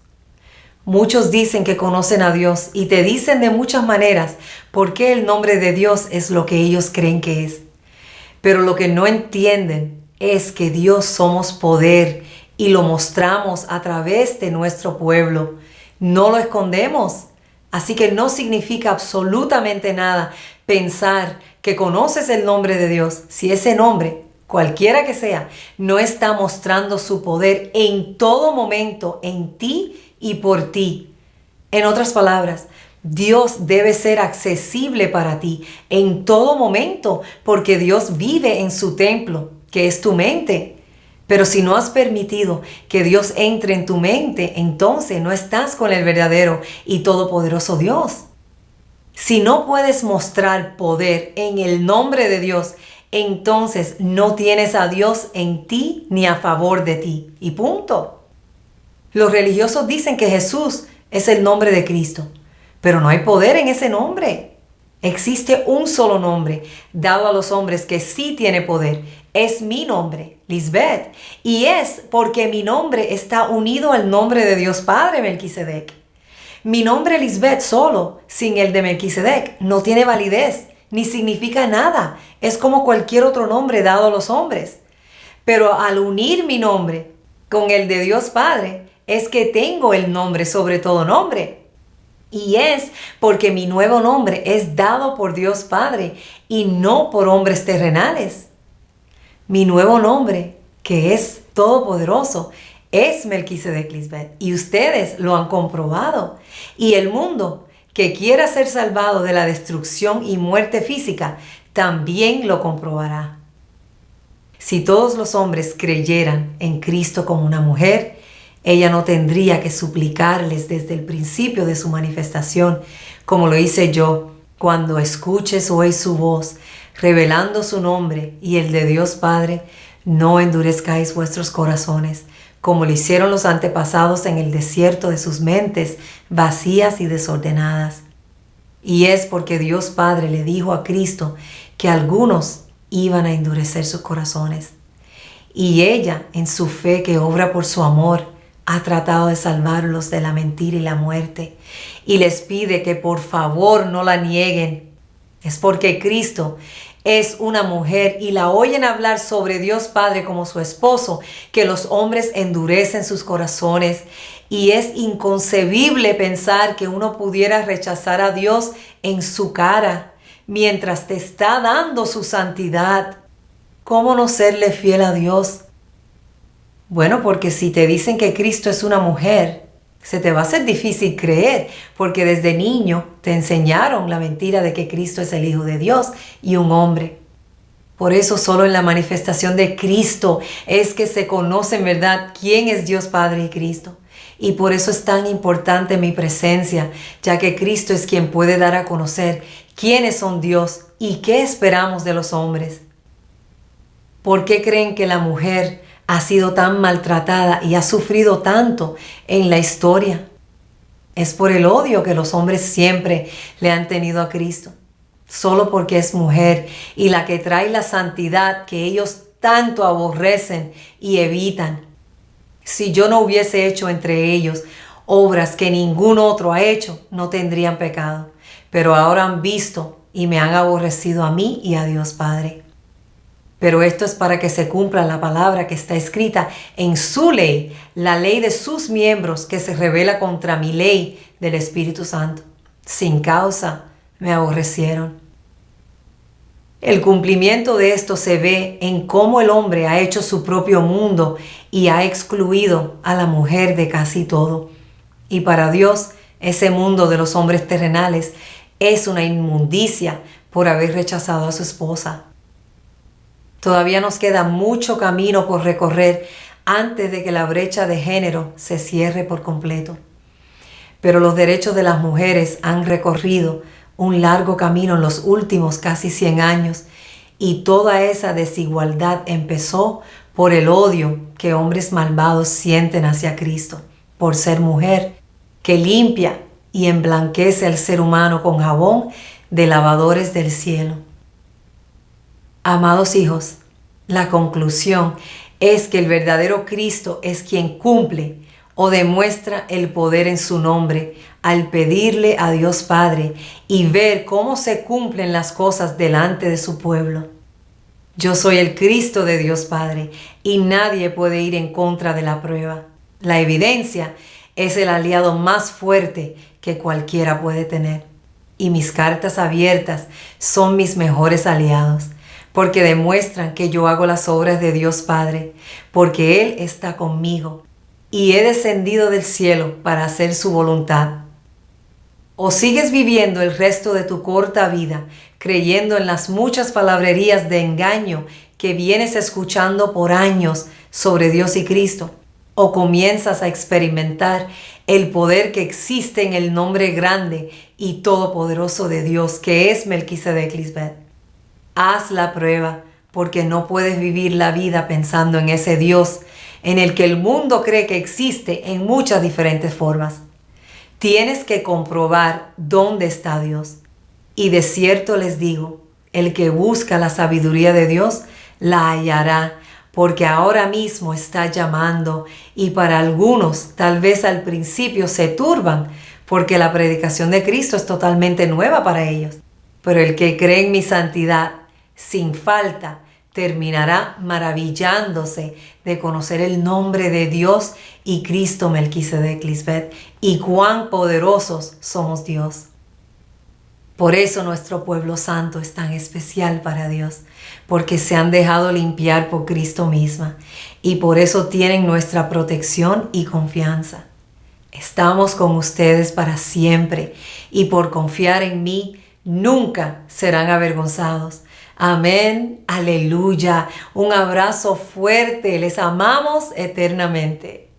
Muchos dicen que conocen a Dios y te dicen de muchas maneras por qué el nombre de Dios es lo que ellos creen que es. Pero lo que no entienden es que Dios somos poder y lo mostramos a través de nuestro pueblo. No lo escondemos. Así que no significa absolutamente nada pensar que conoces el nombre de Dios si ese nombre, cualquiera que sea, no está mostrando su poder en todo momento en ti y por ti. En otras palabras, Dios debe ser accesible para ti en todo momento porque Dios vive en su templo, que es tu mente. Pero si no has permitido que Dios entre en tu mente, entonces no estás con el verdadero y todopoderoso Dios. Si no puedes mostrar poder en el nombre de Dios, entonces no tienes a Dios en ti ni a favor de ti. Y punto. Los religiosos dicen que Jesús es el nombre de Cristo, pero no hay poder en ese nombre. Existe un solo nombre dado a los hombres que sí tiene poder. Es mi nombre, Lisbeth, y es porque mi nombre está unido al nombre de Dios Padre Melquisedec. Mi nombre Lisbeth solo, sin el de Melquisedec, no tiene validez, ni significa nada. Es como cualquier otro nombre dado a los hombres. Pero al unir mi nombre con el de Dios Padre, es que tengo el nombre sobre todo nombre. Y es porque mi nuevo nombre es dado por Dios Padre y no por hombres terrenales. Mi nuevo nombre, que es todopoderoso, es Melquisedec, Lisbeth, y ustedes lo han comprobado. Y el mundo que quiera ser salvado de la destrucción y muerte física también lo comprobará. Si todos los hombres creyeran en Cristo como una mujer, ella no tendría que suplicarles desde el principio de su manifestación, como lo hice yo, cuando escuches hoy su voz, revelando su nombre y el de Dios Padre, no endurezcáis vuestros corazones, como lo hicieron los antepasados en el desierto de sus mentes vacías y desordenadas. Y es porque Dios Padre le dijo a Cristo que algunos iban a endurecer sus corazones. Y ella, en su fe que obra por su amor, ha tratado de salvarlos de la mentira y la muerte. Y les pide que por favor no la nieguen. Es porque Cristo es una mujer y la oyen hablar sobre Dios Padre como su esposo, que los hombres endurecen sus corazones. Y es inconcebible pensar que uno pudiera rechazar a Dios en su cara mientras te está dando su santidad. ¿Cómo no serle fiel a Dios? Bueno, porque si te dicen que Cristo es una mujer, se te va a hacer difícil creer, porque desde niño te enseñaron la mentira de que Cristo es el Hijo de Dios y un hombre. Por eso solo en la manifestación de Cristo es que se conoce en verdad quién es Dios Padre y Cristo. Y por eso es tan importante mi presencia, ya que Cristo es quien puede dar a conocer quiénes son Dios y qué esperamos de los hombres. ¿Por qué creen que la mujer ha sido tan maltratada y ha sufrido tanto en la historia? Es por el odio que los hombres siempre le han tenido a Cristo. Solo porque es mujer y la que trae la santidad que ellos tanto aborrecen y evitan. Si yo no hubiese hecho entre ellos obras que ningún otro ha hecho, no tendrían pecado. Pero ahora han visto y me han aborrecido a mí y a Dios Padre. Pero esto es para que se cumpla la palabra que está escrita en su ley, la ley de sus miembros que se revela contra mi ley del Espíritu Santo. Sin causa me aborrecieron. El cumplimiento de esto se ve en cómo el hombre ha hecho su propio mundo y ha excluido a la mujer de casi todo. Y para Dios, ese mundo de los hombres terrenales es una inmundicia por haber rechazado a su esposa. Todavía nos queda mucho camino por recorrer antes de que la brecha de género se cierre por completo. Pero los derechos de las mujeres han recorrido un largo camino en los últimos casi 100 años y toda esa desigualdad empezó por el odio que hombres malvados sienten hacia Cristo, por ser mujer, que limpia y emblanquece al ser humano con jabón de lavadores del cielo. Amados hijos, la conclusión es que el verdadero Cristo es quien cumple o demuestra el poder en su nombre al pedirle a Dios Padre y ver cómo se cumplen las cosas delante de su pueblo. Yo soy el Cristo de Dios Padre y nadie puede ir en contra de la prueba. La evidencia es el aliado más fuerte que cualquiera puede tener. Y mis cartas abiertas son mis mejores aliados, porque demuestran que yo hago las obras de Dios Padre, porque Él está conmigo y he descendido del cielo para hacer su voluntad. ¿O sigues viviendo el resto de tu corta vida creyendo en las muchas palabrerías de engaño que vienes escuchando por años sobre Dios y Cristo? ¿O comienzas a experimentar el poder que existe en el nombre grande y todopoderoso de Dios, que es Melquisedec Lisbeth? Haz la prueba, porque no puedes vivir la vida pensando en ese Dios en el que el mundo cree que existe en muchas diferentes formas. Tienes que comprobar dónde está Dios. Y de cierto les digo, el que busca la sabiduría de Dios, la hallará, porque ahora mismo está llamando y para algunos tal vez al principio se turban, porque la predicación de Cristo es totalmente nueva para ellos. Pero el que cree en mi santidad, sin falta, terminará maravillándose de conocer el nombre de Dios y Cristo Melquisedec Lisbeth y cuán poderosos somos Dios. Por eso nuestro pueblo santo es tan especial para Dios, porque se han dejado limpiar por Cristo misma y por eso tienen nuestra protección y confianza. Estamos con ustedes para siempre y por confiar en mí nunca serán avergonzados. Amén, aleluya. Un abrazo fuerte, les amamos eternamente.